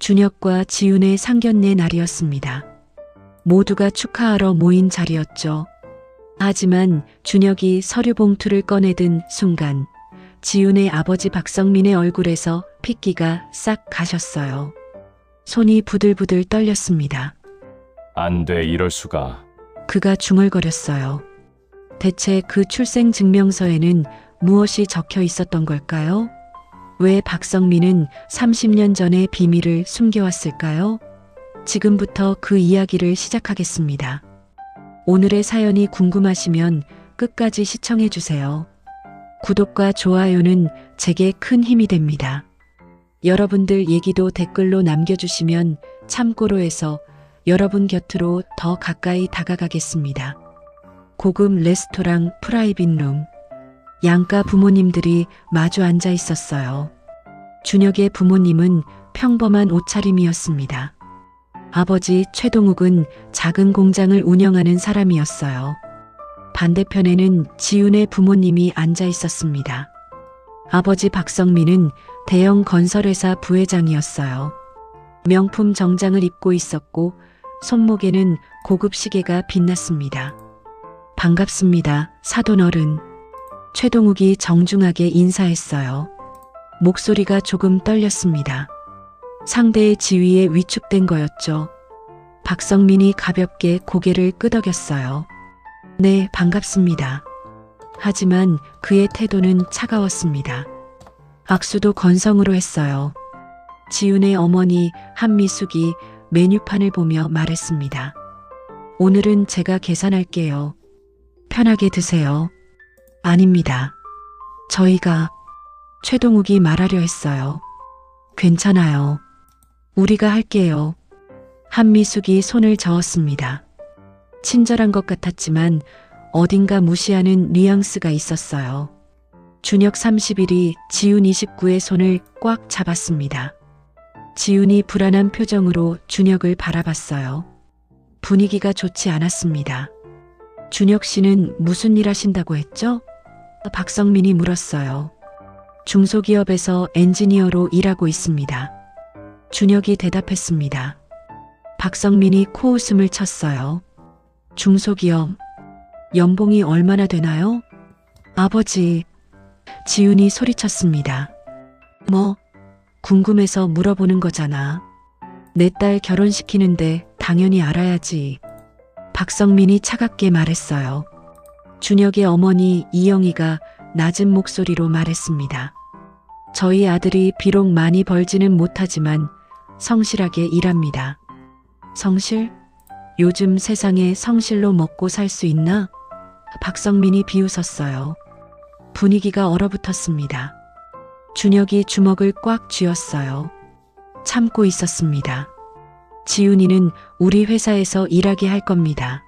준혁과 지윤의 상견례 날이었습니다. 모두가 축하하러 모인 자리였죠. 하지만 준혁이 서류 봉투를 꺼내든 순간 지윤의 아버지 박성민의 얼굴에서 핏기가 싹 가셨어요. 손이 부들부들 떨렸습니다. 안 돼, 이럴 수가. 그가 중얼거렸어요. 대체 그 출생증명서에는 무엇이 적혀 있었던 걸까요? 왜 박성민은 30년 전의 비밀을 숨겨왔을까요? 지금부터 그 이야기를 시작하겠습니다. 오늘의 사연이 궁금하시면 끝까지 시청해 주세요. 구독과 좋아요는 제게 큰 힘이 됩니다. 여러분들 얘기도 댓글로 남겨주시면 참고로해서 여러분 곁으로 더 가까이 다가가겠습니다. 고급 레스토랑 프라이빗룸. 양가 부모님들이 마주 앉아 있었어요. 준혁의 부모님은 평범한 옷차림이었습니다. 아버지 최동욱은 작은 공장을 운영하는 사람이었어요. 반대편에는 지윤의 부모님이 앉아 있었습니다. 아버지 박성민은 대형 건설회사 부회장이었어요. 명품 정장을 입고 있었고 손목에는 고급 시계가 빛났습니다. 반갑습니다, 사돈어른. 최동욱이 정중하게 인사했어요. 목소리가 조금 떨렸습니다. 상대의 지위에 위축된 거였죠. 박성민이 가볍게 고개를 끄덕였어요. 네, 반갑습니다. 하지만 그의 태도는 차가웠습니다. 악수도 건성으로 했어요. 지윤의 어머니 한미숙이 메뉴판을 보며 말했습니다. 오늘은 제가 계산할게요. 편하게 드세요. 아닙니다. 저희가 최동욱이 말하려 했어요. 괜찮아요. 우리가 할게요. 한미숙이 손을 저었습니다. 친절한 것 같았지만 어딘가 무시하는 뉘앙스가 있었어요. 준혁 30일이 지윤 29의 손을 꽉 잡았습니다. 지윤이 불안한 표정으로 준혁을 바라봤어요. 분위기가 좋지 않았습니다. 준혁 씨는 무슨 일 하신다고 했죠? 박성민이 물었어요. 중소기업에서 엔지니어로 일하고 있습니다. 준혁이 대답했습니다. 박성민이 코웃음을 쳤어요. 중소기업, 연봉이 얼마나 되나요? 아버지, 지윤이 소리쳤습니다. 뭐, 궁금해서 물어보는 거잖아. 내 딸 결혼시키는데 당연히 알아야지. 박성민이 차갑게 말했어요. 준혁의 어머니 이영희가 낮은 목소리로 말했습니다. 저희 아들이 비록 많이 벌지는 못하지만 성실하게 일합니다. 성실? 요즘 세상에 성실로 먹고 살 수 있나? 박성민이 비웃었어요. 분위기가 얼어붙었습니다. 준혁이 주먹을 꽉 쥐었어요. 참고 있었습니다. 지윤이는 우리 회사에서 일하게 할 겁니다.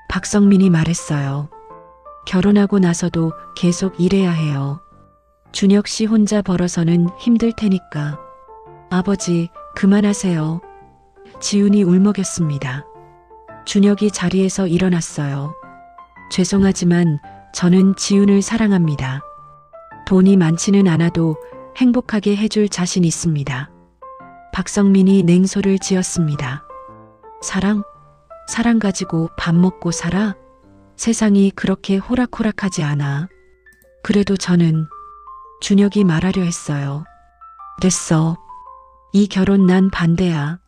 박성민이 말했어요. 결혼하고 나서도 계속 일해야 해요. 준혁 씨 혼자 벌어서는 힘들 테니까. 아버지, 그만하세요. 지윤이 울먹였습니다. 준혁이 자리에서 일어났어요. 죄송하지만 저는 지윤을 사랑합니다. 돈이 많지는 않아도 행복하게 해줄 자신 있습니다. 박성민이 냉소를 지었습니다. 사랑? 사랑 가지고 밥 먹고 살아? 세상이 그렇게 호락호락하지 않아. 그래도 저는 준혁이 말하려 했어요. 됐어. 이 결혼 난 반대야.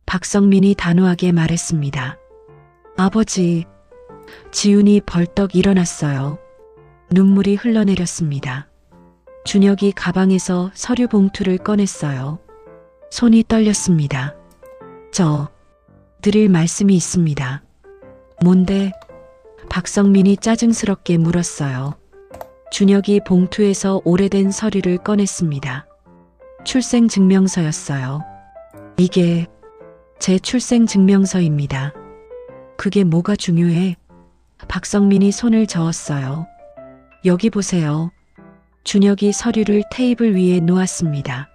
박성민이 단호하게 말했습니다. 아버지, 지윤이 벌떡 일어났어요. 눈물이 흘러내렸습니다. 준혁이 가방에서 서류 봉투를 꺼냈어요. 손이 떨렸습니다. 드릴 말씀이 있습니다. 뭔데? 박성민이 짜증스럽게 물었어요. 준혁이 봉투에서 오래된 서류를 꺼냈습니다. 출생증명서였어요. 이게 제 출생증명서입니다. 그게 뭐가 중요해? 박성민이 손을 저었어요. 여기 보세요. 준혁이 서류를 테이블 위에 놓았습니다.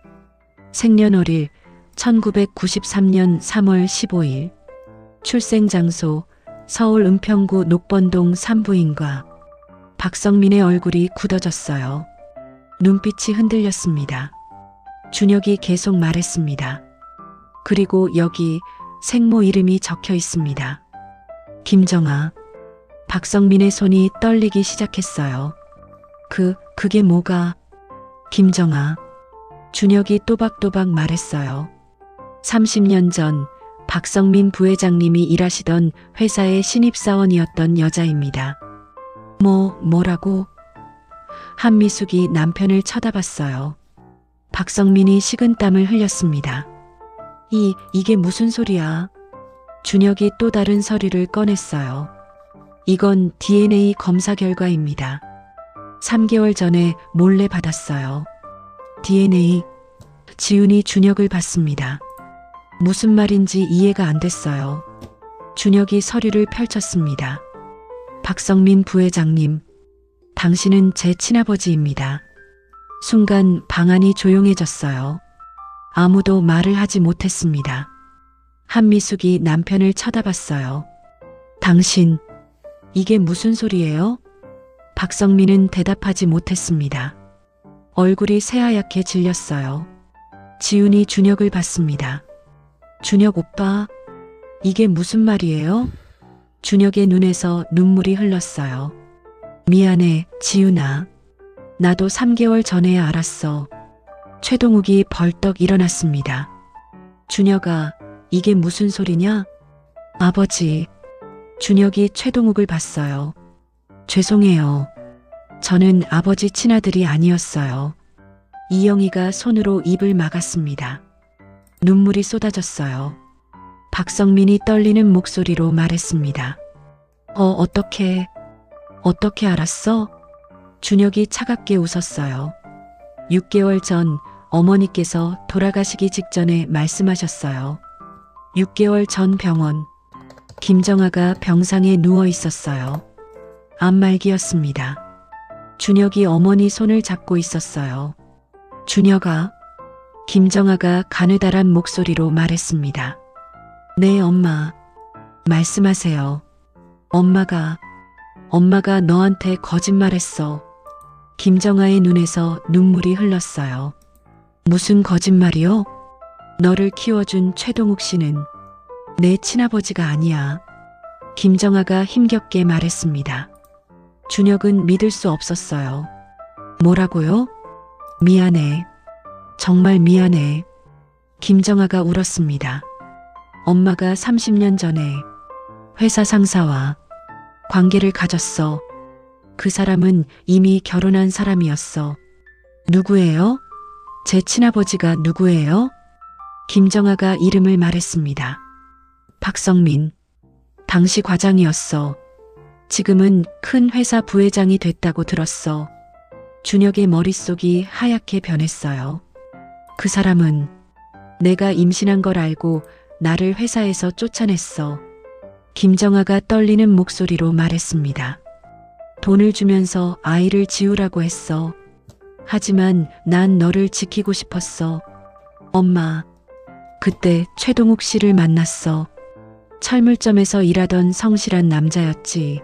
생년월일 1993년 3월 15일. 출생장소 서울 은평구 녹번동 산부인과. 박성민의 얼굴이 굳어졌어요. 눈빛이 흔들렸습니다. 준혁이 계속 말했습니다. 그리고 여기 생모 이름이 적혀 있습니다. 김정아. 박성민의 손이 떨리기 시작했어요. 그게 뭐가? 김정아. 준혁이 또박또박 말했어요. 30년 전 박성민 부회장님이 일하시던 회사의 신입사원이었던 여자입니다. 뭐라고? 한미숙이 남편을 쳐다봤어요. 박성민이 식은땀을 흘렸습니다. 이게 무슨 소리야? 준혁이 또 다른 서류를 꺼냈어요. 이건 DNA 검사 결과입니다. 3개월 전에 몰래 받았어요. DNA. 지훈이 준혁을 봤습니다. 무슨 말인지 이해가 안 됐어요. 준혁이 서류를 펼쳤습니다. 박성민 부회장님, 당신은 제 친아버지입니다. 순간 방안이 조용해졌어요. 아무도 말을 하지 못했습니다. 한미숙이 남편을 쳐다봤어요. 당신, 이게 무슨 소리예요? 박성민은 대답하지 못했습니다. 얼굴이 새하얗게 질렸어요. 지훈이 준혁을 봤습니다. 준혁 오빠, 이게 무슨 말이에요? 준혁의 눈에서 눈물이 흘렀어요. 미안해, 지훈아. 나도 3개월 전에야 알았어. 최동욱이 벌떡 일어났습니다. 준혁아, 이게 무슨 소리냐? 아버지. 준혁이 최동욱을 봤어요. 죄송해요. 저는 아버지 친아들이 아니었어요. 이영희가 손으로 입을 막았습니다. 눈물이 쏟아졌어요. 박성민이 떨리는 목소리로 말했습니다. 어떻게 알았어? 준혁이 차갑게 웃었어요. 6개월 전 어머니께서 돌아가시기 직전에 말씀하셨어요. 6개월 전 병원. 김정아가 병상에 누워 있었어요. 암말기였습니다. 준혁이 어머니 손을 잡고 있었어요. 준혁아. 김정아가 가느다란 목소리로 말했습니다. 네, 엄마. 말씀하세요. 엄마가 너한테 거짓말했어. 김정아의 눈에서 눈물이 흘렀어요. 무슨 거짓말이요? 너를 키워준 최동욱 씨는 내 친아버지가 아니야. 김정아가 힘겹게 말했습니다. 준혁은 믿을 수 없었어요. 뭐라고요? 미안해. 정말 미안해. 김정아가 울었습니다. 엄마가 30년 전에 회사 상사와 관계를 가졌어. 그 사람은 이미 결혼한 사람이었어. 누구예요? 제 친아버지가 누구예요? 김정아가 이름을 말했습니다. 박성민. 당시 과장이었어. 지금은 큰 회사 부회장이 됐다고 들었어. 준혁의 머릿속이 하얗게 변했어요. 그 사람은 내가 임신한 걸 알고 나를 회사에서 쫓아냈어. 김정아가 떨리는 목소리로 말했습니다. 돈을 주면서 아이를 지우라고 했어. 하지만 난 너를 지키고 싶었어. 엄마, 그때 최동욱 씨를 만났어. 철물점에서 일하던 성실한 남자였지.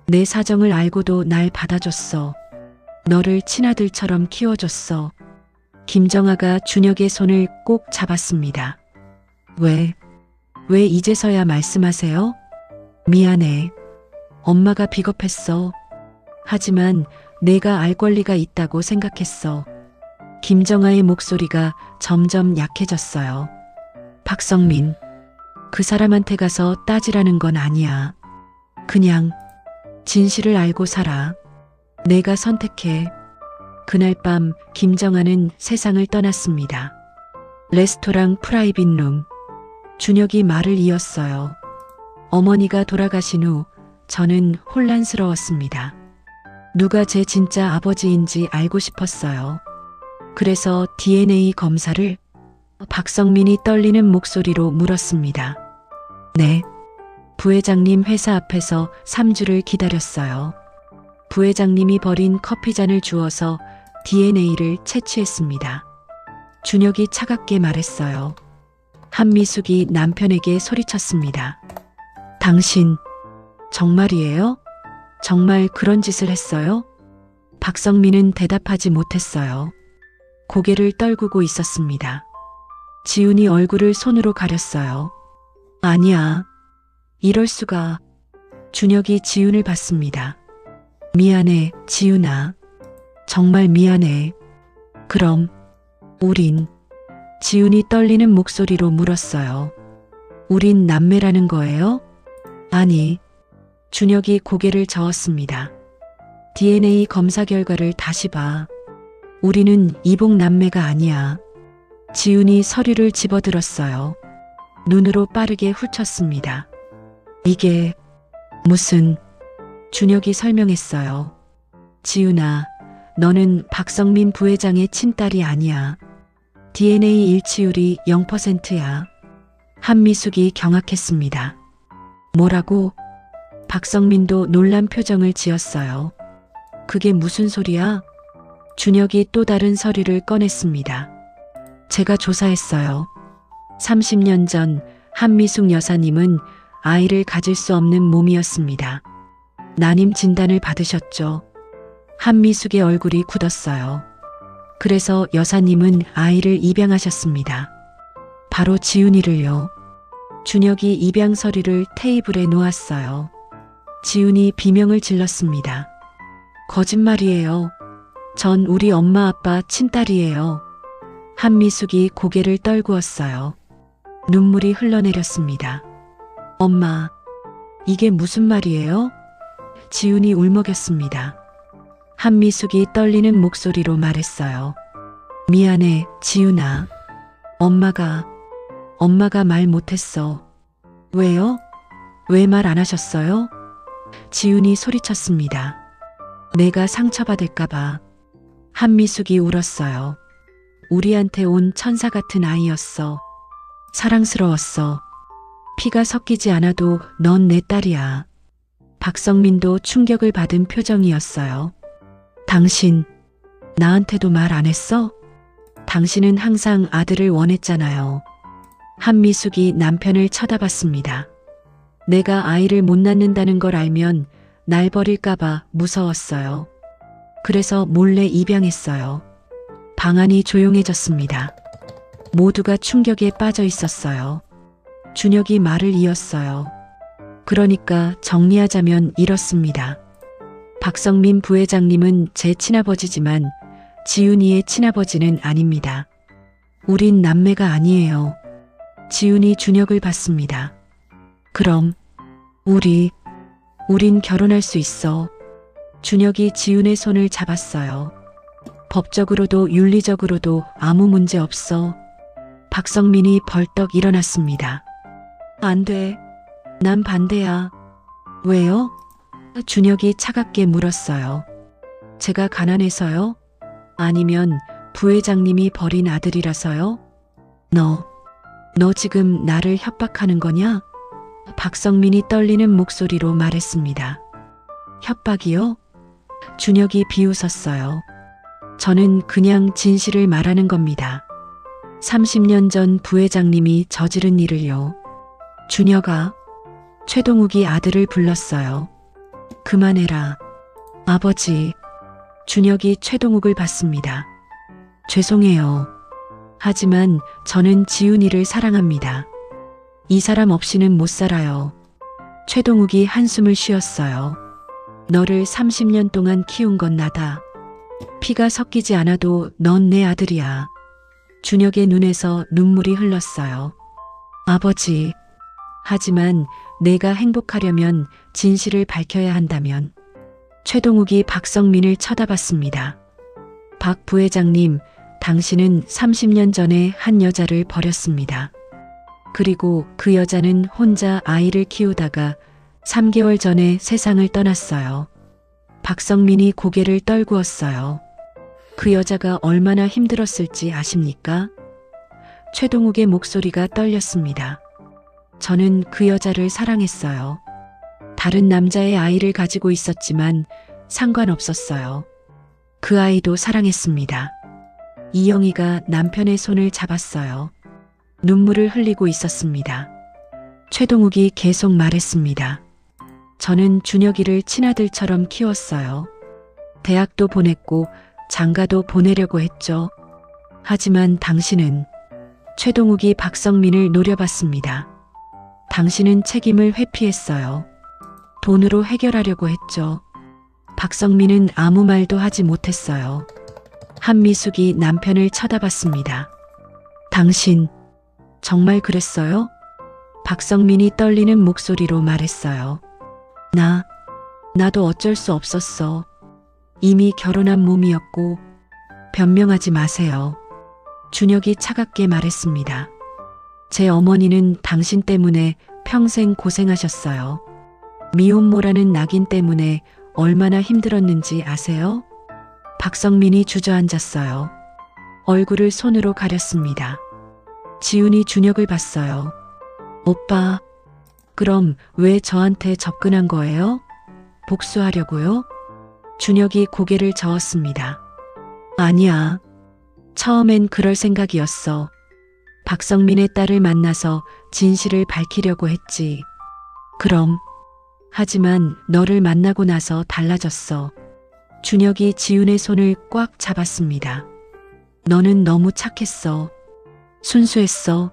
내 사정을 알고도 날 받아줬어. 너를 친아들처럼 키워줬어. 김정아가 준혁의 손을 꼭 잡았습니다. 왜 이제서야 말씀하세요? 미안해. 엄마가 비겁했어. 하지만 내가 알 권리가 있다고 생각했어. 김정아의 목소리가 점점 약해졌어요. 박성민, 그 사람한테 가서 따지라는 건 아니야. 그냥 진실을 알고 살아. 내가 선택해. 그날 밤 김정아는 세상을 떠났습니다. 레스토랑 프라이빗룸. 준혁이 말을 이었어요. 어머니가 돌아가신 후 저는 혼란스러웠습니다. 누가 제 진짜 아버지인지 알고 싶었어요. 그래서 DNA 검사를. 박성민이 떨리는 목소리로 물었습니다. 네. 부회장님 회사 앞에서 3주를 기다렸어요. 부회장님이 버린 커피잔을 주워서 DNA를 채취했습니다. 준혁이 차갑게 말했어요. 한미숙이 남편에게 소리쳤습니다. 당신, 정말이에요? 정말 그런 짓을 했어요? 박성민은 대답하지 못했어요. 고개를 떨구고 있었습니다. 지훈이 얼굴을 손으로 가렸어요. 아니야. 이럴 수가. 준혁이 지훈을 봤습니다. 미안해, 지훈아. 정말 미안해. 그럼 우린 지훈이 떨리는 목소리로 물었어요. 우린 남매라는 거예요? 아니. 준혁이 고개를 저었습니다. DNA 검사 결과를 다시 봐. 우리는 이복 남매가 아니야. 지훈이 서류를 집어들었어요. 눈으로 빠르게 훑었습니다. 이게 무슨... 준혁이 설명했어요. 지훈아, 너는 박성민 부회장의 친딸이 아니야. DNA 일치율이 0%야. 한미숙이 경악했습니다. 뭐라고? 박성민도 놀란 표정을 지었어요. 그게 무슨 소리야? 준혁이 또 다른 서류를 꺼냈습니다. 제가 조사했어요. 30년 전 한미숙 여사님은 아이를 가질 수 없는 몸이었습니다. 난임 진단을 받으셨죠. 한미숙의 얼굴이 굳었어요. 그래서 여사님은 아이를 입양하셨습니다. 바로 지훈이를요. 준혁이 입양 서류를 테이블에 놓았어요. 지훈이 비명을 질렀습니다. 거짓말이에요. 전 우리 엄마 아빠 친딸이에요. 한미숙이 고개를 떨구었어요. 눈물이 흘러내렸습니다. 엄마, 이게 무슨 말이에요? 지훈이 울먹였습니다. 한미숙이 떨리는 목소리로 말했어요. 미안해, 지훈아. 엄마가 말 못했어. 왜요? 왜 말 안 하셨어요? 지훈이 소리쳤습니다. 내가 상처받을까봐. 한미숙이 울었어요. 우리한테 온 천사 같은 아이였어. 사랑스러웠어. 피가 섞이지 않아도 넌 내 딸이야. 박성민도 충격을 받은 표정이었어요. 당신, 나한테도 말 안 했어? 당신은 항상 아들을 원했잖아요. 한미숙이 남편을 쳐다봤습니다. 내가 아이를 못 낳는다는 걸 알면 날 버릴까봐 무서웠어요. 그래서 몰래 입양했어요. 방안이 조용해졌습니다. 모두가 충격에 빠져 있었어요. 준혁이 말을 이었어요. 그러니까 정리하자면 이렇습니다. 박성민 부회장님은 제 친아버지지만 지훈이의 친아버지는 아닙니다. 우린 남매가 아니에요. 지훈이 준혁을 봤습니다. 그럼 우린 결혼할 수 있어. 준혁이 지훈의 손을 잡았어요. 법적으로도 윤리적으로도 아무 문제 없어. 박성민이 벌떡 일어났습니다. 안 돼. 난 반대야. 왜요? 준혁이 차갑게 물었어요. 제가 가난해서요? 아니면 부회장님이 버린 아들이라서요? 너 지금 나를 협박하는 거냐? 박성민이 떨리는 목소리로 말했습니다. 협박이요? 준혁이 비웃었어요. 저는 그냥 진실을 말하는 겁니다. 30년 전 부회장님이 저지른 일을요. 준혁아, 최동욱이 아들을 불렀어요. 그만해라. 아버지. 준혁이 최동욱을 봤습니다. 죄송해요. 하지만 저는 지훈이를 사랑합니다. 이 사람 없이는 못 살아요. 최동욱이 한숨을 쉬었어요. 너를 30년 동안 키운 건 나다. 피가 섞이지 않아도 넌 내 아들이야. 준혁의 눈에서 눈물이 흘렀어요. 아버지. 하지만 내가 행복하려면 진실을 밝혀야 한다면. 최동욱이 박성민을 쳐다봤습니다. 박 부회장님, 당신은 30년 전에 한 여자를 버렸습니다. 그리고 그 여자는 혼자 아이를 키우다가 3개월 전에 세상을 떠났어요. 박성민이 고개를 떨구었어요. 그 여자가 얼마나 힘들었을지 아십니까? 최동욱의 목소리가 떨렸습니다. 저는 그 여자를 사랑했어요. 다른 남자의 아이를 가지고 있었지만 상관없었어요. 그 아이도 사랑했습니다. 이영희가 남편의 손을 잡았어요. 눈물을 흘리고 있었습니다. 최동욱이 계속 말했습니다. 저는 준혁이를 친아들처럼 키웠어요. 대학도 보냈고 장가도 보내려고 했죠. 하지만 당신은 최동욱이 박성민을 노려봤습니다. 당신은 책임을 회피했어요. 돈으로 해결하려고 했죠. 박성민은 아무 말도 하지 못했어요. 한미숙이 남편을 쳐다봤습니다. 당신 정말 그랬어요? 박성민이 떨리는 목소리로 말했어요. 나도 어쩔 수 없었어. 이미 결혼한 몸이었고. 변명하지 마세요. 준혁이 차갑게 말했습니다. 제 어머니는 당신 때문에 평생 고생하셨어요. 미혼모라는 낙인 때문에 얼마나 힘들었는지 아세요? 박성민이 주저앉았어요. 얼굴을 손으로 가렸습니다. 지훈이 준혁을 봤어요. 오빠, 그럼 왜 저한테 접근한 거예요? 복수하려고요? 준혁이 고개를 저었습니다. 아니야. 처음엔 그럴 생각이었어. 박성민의 딸을 만나서 진실을 밝히려고 했지. 그럼. 하지만 너를 만나고 나서 달라졌어. 준혁이 지훈의 손을 꽉 잡았습니다. 너는 너무 착했어. 순수했어.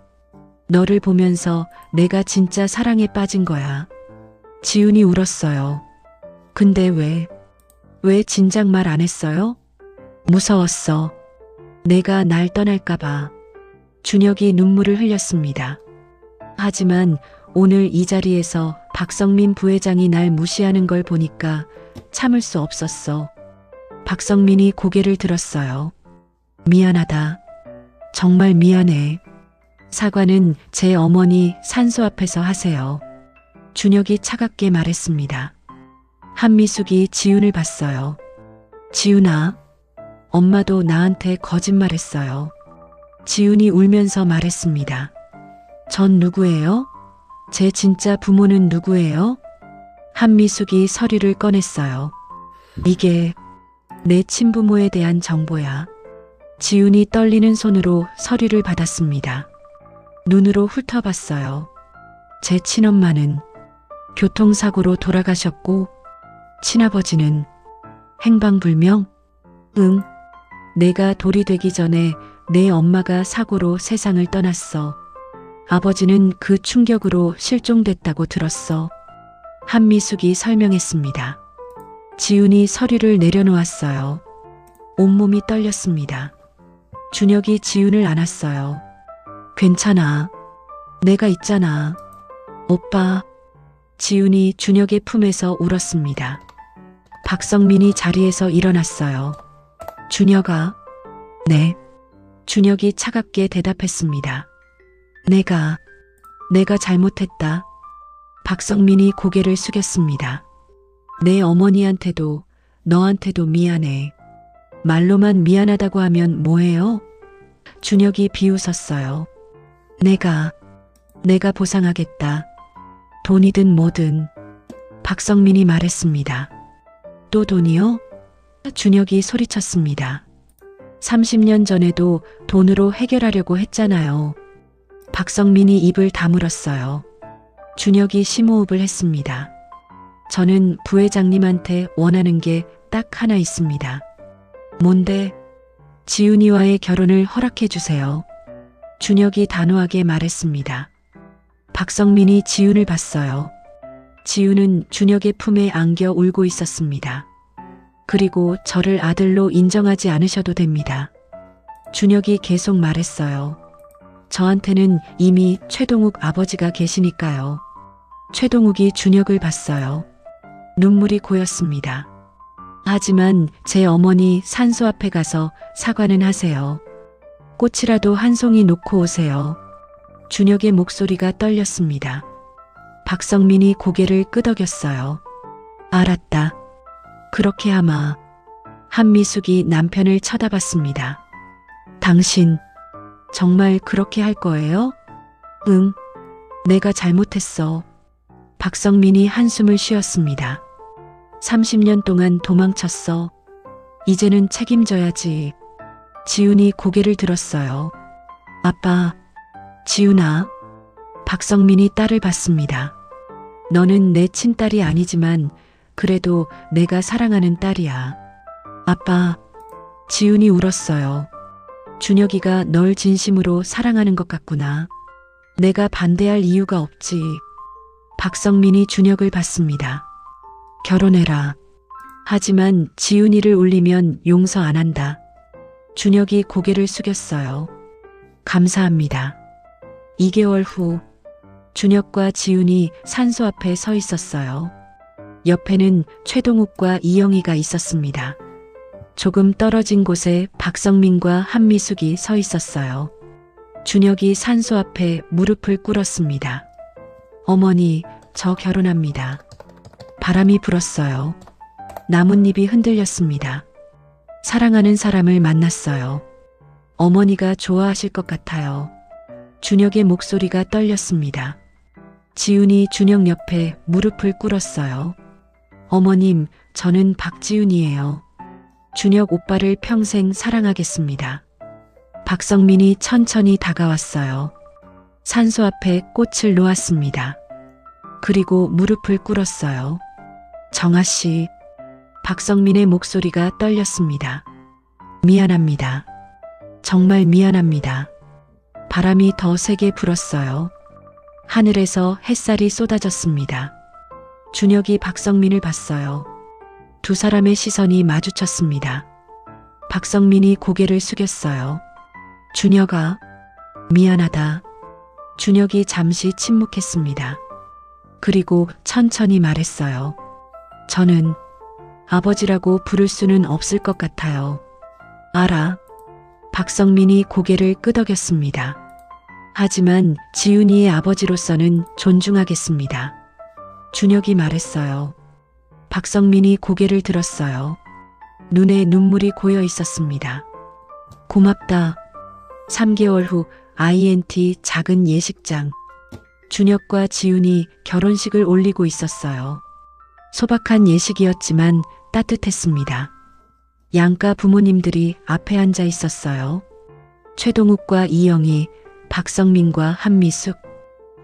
너를 보면서 내가 진짜 사랑에 빠진 거야. 지훈이 울었어요. 근데 왜 진작 말 안 했어요? 무서웠어. 내가 날 떠날까봐. 준혁이 눈물을 흘렸습니다. 하지만 오늘 이 자리에서 박성민 부회장이 날 무시하는 걸 보니까 참을 수 없었어. 박성민이 고개를 들었어요. 미안하다. 정말 미안해. 사과는 제 어머니 산소 앞에서 하세요. 준혁이 차갑게 말했습니다. 한미숙이 지훈을 봤어요. 지훈아, 엄마도 나한테 거짓말했어요. 지훈이 울면서 말했습니다. 전 누구예요? 제 진짜 부모는 누구예요? 한미숙이 서류를 꺼냈어요. 이게 내 친부모에 대한 정보야. 지훈이 떨리는 손으로 서류를 받았습니다. 눈으로 훑어봤어요. 제 친엄마는 교통사고로 돌아가셨고 친아버지는 행방불명? 응. 내가 돌이 되기 전에 내 엄마가 사고로 세상을 떠났어. 아버지는 그 충격으로 실종됐다고 들었어. 한미숙이 설명했습니다. 지훈이 서류를 내려놓았어요. 온몸이 떨렸습니다. 준혁이 지훈을 안았어요. 괜찮아. 내가 있잖아. 오빠. 지훈이 준혁의 품에서 울었습니다. 박성민이 자리에서 일어났어요. 준혁아. 네. 준혁이 차갑게 대답했습니다. 내가 잘못했다. 박성민이 고개를 숙였습니다. 내 어머니한테도 너한테도 미안해. 말로만 미안하다고 하면 뭐해요? 준혁이 비웃었어요. 내가 보상하겠다. 돈이든 뭐든. 박성민이 말했습니다. 또 돈이요? 준혁이 소리쳤습니다. 30년 전에도 돈으로 해결하려고 했잖아요. 박성민이 입을 다물었어요. 준혁이 심호흡을 했습니다. 저는 부회장님한테 원하는 게 딱 하나 있습니다. 뭔데? 지훈이와의 결혼을 허락해 주세요. 준혁이 단호하게 말했습니다. 박성민이 지훈을 봤어요. 지훈은 준혁의 품에 안겨 울고 있었습니다. 그리고 저를 아들로 인정하지 않으셔도 됩니다. 준혁이 계속 말했어요. 저한테는 이미 최동욱 아버지가 계시니까요. 최동욱이 준혁을 봤어요. 눈물이 고였습니다. 하지만 제 어머니 산소 앞에 가서 사과는 하세요. 꽃이라도 한 송이 놓고 오세요. 준혁의 목소리가 떨렸습니다. 박성민이 고개를 끄덕였어요. 알았다. 그렇게 하마. 한미숙이 남편을 쳐다봤습니다. 당신 정말 그렇게 할 거예요? 응. 내가 잘못했어. 박성민이 한숨을 쉬었습니다. 30년 동안 도망쳤어. 이제는 책임져야지. 지훈이 고개를 들었어요. 아빠, 지훈아. 박성민이 딸을 봤습니다. 너는 내 친딸이 아니지만 그래도 내가 사랑하는 딸이야. 아빠. 지훈이 울었어요. 준혁이가 널 진심으로 사랑하는 것 같구나. 내가 반대할 이유가 없지. 박성민이 준혁을 받습니다. 결혼해라. 하지만 지훈이를 울리면 용서 안 한다. 준혁이 고개를 숙였어요. 감사합니다. 2개월 후 준혁과 지훈이 산소 앞에 서 있었어요. 옆에는 최동욱과 이영희가 있었습니다. 조금 떨어진 곳에 박성민과 한미숙이 서 있었어요. 준혁이 산소 앞에 무릎을 꿇었습니다. 어머니, 저 결혼합니다. 바람이 불었어요. 나뭇잎이 흔들렸습니다. 사랑하는 사람을 만났어요. 어머니가 좋아하실 것 같아요. 준혁의 목소리가 떨렸습니다. 지훈이 준혁 옆에 무릎을 꿇었어요. 어머님, 저는 박지훈이에요. 준혁 오빠를 평생 사랑하겠습니다. 박성민이 천천히 다가왔어요. 산소 앞에 꽃을 놓았습니다. 그리고 무릎을 꿇었어요. 정아 씨, 박성민의 목소리가 떨렸습니다. 미안합니다. 정말 미안합니다. 바람이 더 세게 불었어요. 하늘에서 햇살이 쏟아졌습니다. 준혁이 박성민을 봤어요. 두 사람의 시선이 마주쳤습니다. 박성민이 고개를 숙였어요. 준혁아, 미안하다. 준혁이 잠시 침묵했습니다. 그리고 천천히 말했어요. 저는 아버지라고 부를 수는 없을 것 같아요. 알아. 박성민이 고개를 끄덕였습니다. 하지만 지훈이의 아버지로서는 존중하겠습니다. 준혁이 말했어요. 박성민이 고개를 들었어요. 눈에 눈물이 고여 있었습니다. 고맙다. 3개월 후 INT 작은 예식장. 준혁과 지훈이 결혼식을 올리고 있었어요. 소박한 예식이었지만 따뜻했습니다. 양가 부모님들이 앞에 앉아 있었어요. 최동욱과 이영희, 박성민과 한미숙.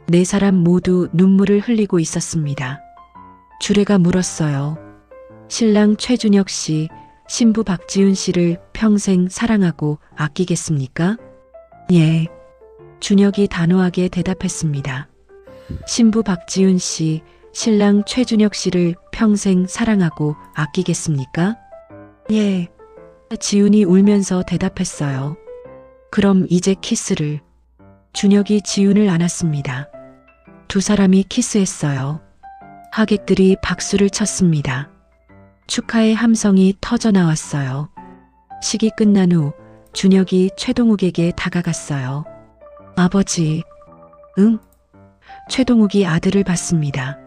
네 사람 모두 눈물을 흘리고 있었습니다. 주례가 물었어요. 신랑 최준혁 씨, 신부 박지훈 씨를 평생 사랑하고 아끼겠습니까? 예. 준혁이 단호하게 대답했습니다. 신부 박지훈 씨, 신랑 최준혁 씨를 평생 사랑하고 아끼겠습니까? 예. 지훈이 울면서 대답했어요. 그럼 이제 키스를. 준혁이 지훈을 안았습니다. 두 사람이 키스했어요. 하객들이 박수를 쳤습니다. 축하의 함성이 터져 나왔어요. 식이 끝난 후 준혁이 최동욱에게 다가갔어요. 아버지, 응? 최동욱이 아들을 받습니다.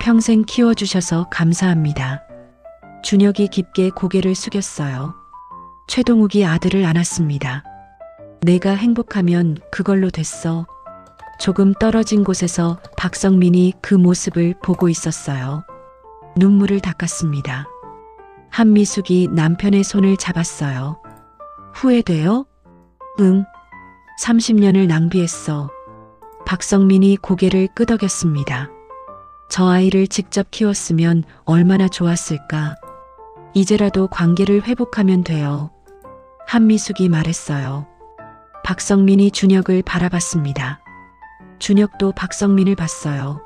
평생 키워주셔서 감사합니다. 준혁이 깊게 고개를 숙였어요. 최동욱이 아들을 안았습니다. 내가 행복하면 그걸로 됐어. 조금 떨어진 곳에서 박성민이 그 모습을 보고 있었어요. 눈물을 닦았습니다. 한미숙이 남편의 손을 잡았어요. 후회돼요? 응. 30년을 낭비했어. 박성민이 고개를 끄덕였습니다. 저 아이를 직접 키웠으면 얼마나 좋았을까. 이제라도 관계를 회복하면 돼요. 한미숙이 말했어요. 박성민이 준혁을 바라봤습니다. 준혁도 박성민을 봤어요.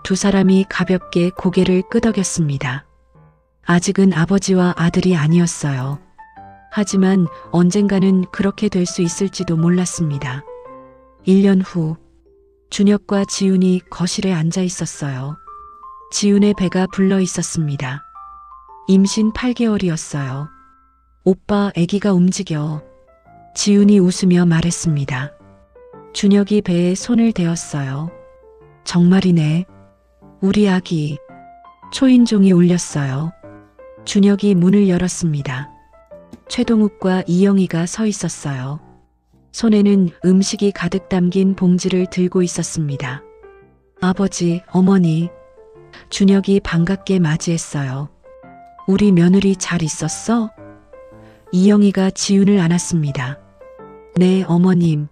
두 사람이 가볍게 고개를 끄덕였습니다. 아직은 아버지와 아들이 아니었어요. 하지만 언젠가는 그렇게 될 수 있을지도 몰랐습니다. 1년 후 준혁과 지훈이 거실에 앉아 있었어요. 지훈의 배가 불러 있었습니다. 임신 8개월이었어요. 오빠, 아기가 움직여. 지훈이 웃으며 말했습니다. 준혁이 배에 손을 대었어요. 정말이네. 우리 아기. 초인종이 울렸어요. 준혁이 문을 열었습니다. 최동욱과 이영희가 서 있었어요. 손에는 음식이 가득 담긴 봉지를 들고 있었습니다. 아버지, 어머니. 준혁이 반갑게 맞이했어요. 우리 며느리 잘 있었어? 이영희가 지훈을 안았습니다. 네, 어머님.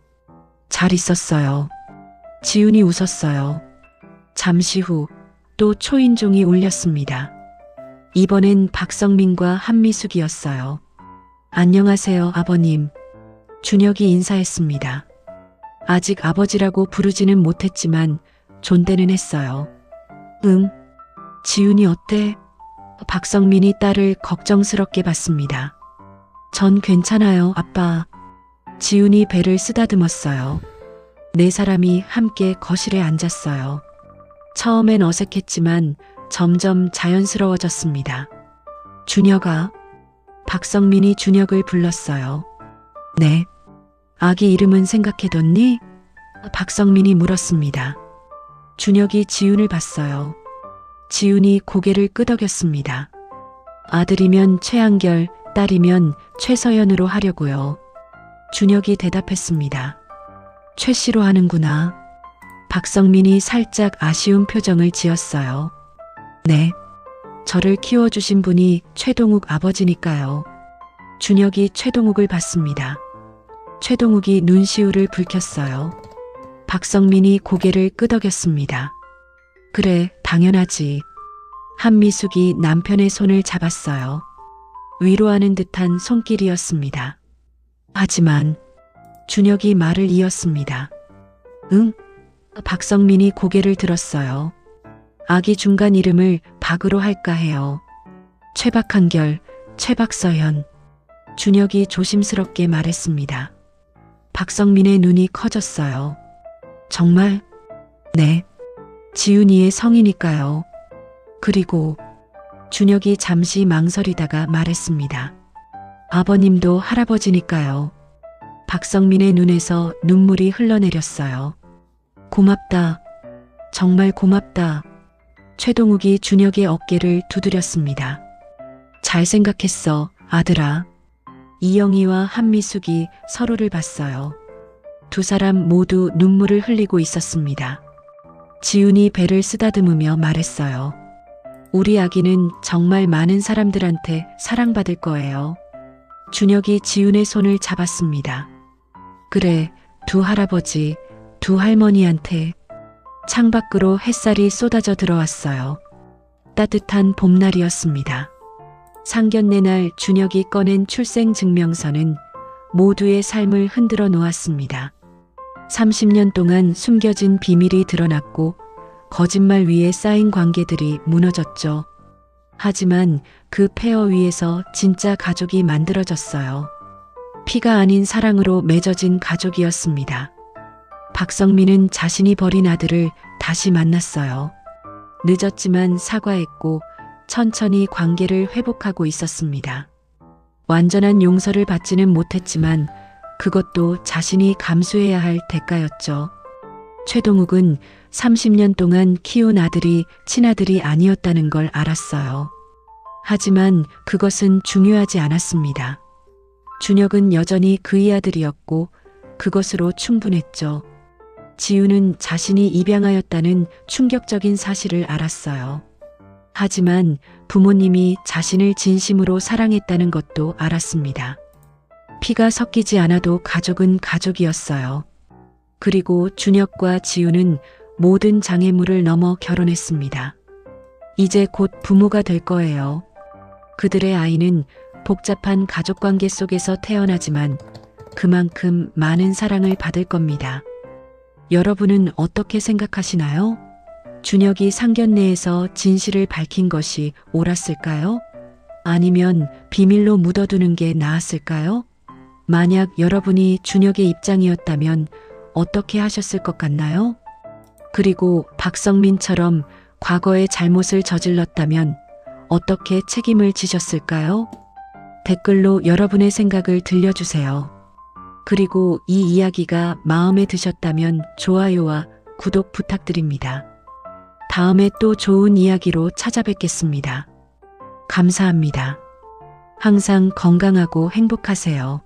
잘 있었어요. 지훈이 웃었어요. 잠시 후 또 초인종이 울렸습니다. 이번엔 박성민과 한미숙이었어요. 안녕하세요, 아버님. 준혁이 인사했습니다. 아직 아버지라고 부르지는 못했지만 존대는 했어요. 응? 지훈이 어때? 박성민이 딸을 걱정스럽게 봤습니다. 전 괜찮아요, 아빠. 지훈이 배를 쓰다듬었어요. 네 사람이 함께 거실에 앉았어요. 처음엔 어색했지만 점점 자연스러워졌습니다. 준혁아. 박성민이 준혁을 불렀어요. 네. 아기 이름은 생각해뒀니? 박성민이 물었습니다. 준혁이 지훈을 봤어요. 지훈이 고개를 끄덕였습니다. 아들이면 최한결, 딸이면 최서연으로 하려고요. 준혁이 대답했습니다. 최 씨로 하는구나. 박성민이 살짝 아쉬운 표정을 지었어요. 네. 저를 키워주신 분이 최동욱 아버지니까요. 준혁이 최동욱을 봤습니다. 최동욱이 눈시울을 붉혔어요. 박성민이 고개를 끄덕였습니다. 그래, 당연하지. 한미숙이 남편의 손을 잡았어요. 위로하는 듯한 손길이었습니다. 하지만 준혁이 말을 이었습니다. 응? 박성민이 고개를 들었어요. 아기 중간 이름을 박으로 할까 해요. 최박한결, 최박서연. 준혁이 조심스럽게 말했습니다. 박성민의 눈이 커졌어요. 정말? 네. 지훈이의 성이니까요. 그리고 준혁이 잠시 망설이다가 말했습니다. 아버님도 할아버지니까요. 박성민의 눈에서 눈물이 흘러내렸어요. 고맙다. 정말 고맙다. 최동욱이 준혁의 어깨를 두드렸습니다. 잘 생각했어, 아들아. 이영희와 한미숙이 서로를 봤어요. 두 사람 모두 눈물을 흘리고 있었습니다. 지훈이 배를 쓰다듬으며 말했어요. 우리 아기는 정말 많은 사람들한테 사랑받을 거예요. 준혁이 지훈의 손을 잡았습니다. 그래, 두 할아버지, 두 할머니한테. 창밖으로 햇살이 쏟아져 들어왔어요. 따뜻한 봄날이었습니다. 상견례 날 준혁이 꺼낸 출생증명서는 모두의 삶을 흔들어 놓았습니다. 30년 동안 숨겨진 비밀이 드러났고 거짓말 위에 쌓인 관계들이 무너졌죠. 하지만 그 폐허 위에서 진짜 가족이 만들어졌어요. 피가 아닌 사랑으로 맺어진 가족이었습니다. 박성민은 자신이 버린 아들을 다시 만났어요. 늦었지만 사과했고 천천히 관계를 회복하고 있었습니다. 완전한 용서를 받지는 못했지만 그것도 자신이 감수해야 할 대가였죠. 최동욱은 30년 동안 키운 아들이 친아들이 아니었다는 걸 알았어요. 하지만 그것은 중요하지 않았습니다. 준혁은 여전히 그의 아들이었고 그것으로 충분했죠. 지우는 자신이 입양하였다는 충격적인 사실을 알았어요. 하지만 부모님이 자신을 진심으로 사랑했다는 것도 알았습니다. 피가 섞이지 않아도 가족은 가족이었어요. 그리고 준혁과 지우는 모든 장애물을 넘어 결혼했습니다. 이제 곧 부모가 될 거예요. 그들의 아이는 복잡한 가족관계 속에서 태어나지만 그만큼 많은 사랑을 받을 겁니다. 여러분은 어떻게 생각하시나요? 준혁이 상견례에서 진실을 밝힌 것이 옳았을까요? 아니면 비밀로 묻어두는 게 나았을까요? 만약 여러분이 준혁의 입장이었다면 어떻게 하셨을 것 같나요? 그리고 박성민처럼 과거의 잘못을 저질렀다면 어떻게 책임을 지셨을까요? 댓글로 여러분의 생각을 들려주세요. 그리고 이 이야기가 마음에 드셨다면 좋아요와 구독 부탁드립니다. 다음에 또 좋은 이야기로 찾아뵙겠습니다. 감사합니다. 항상 건강하고 행복하세요.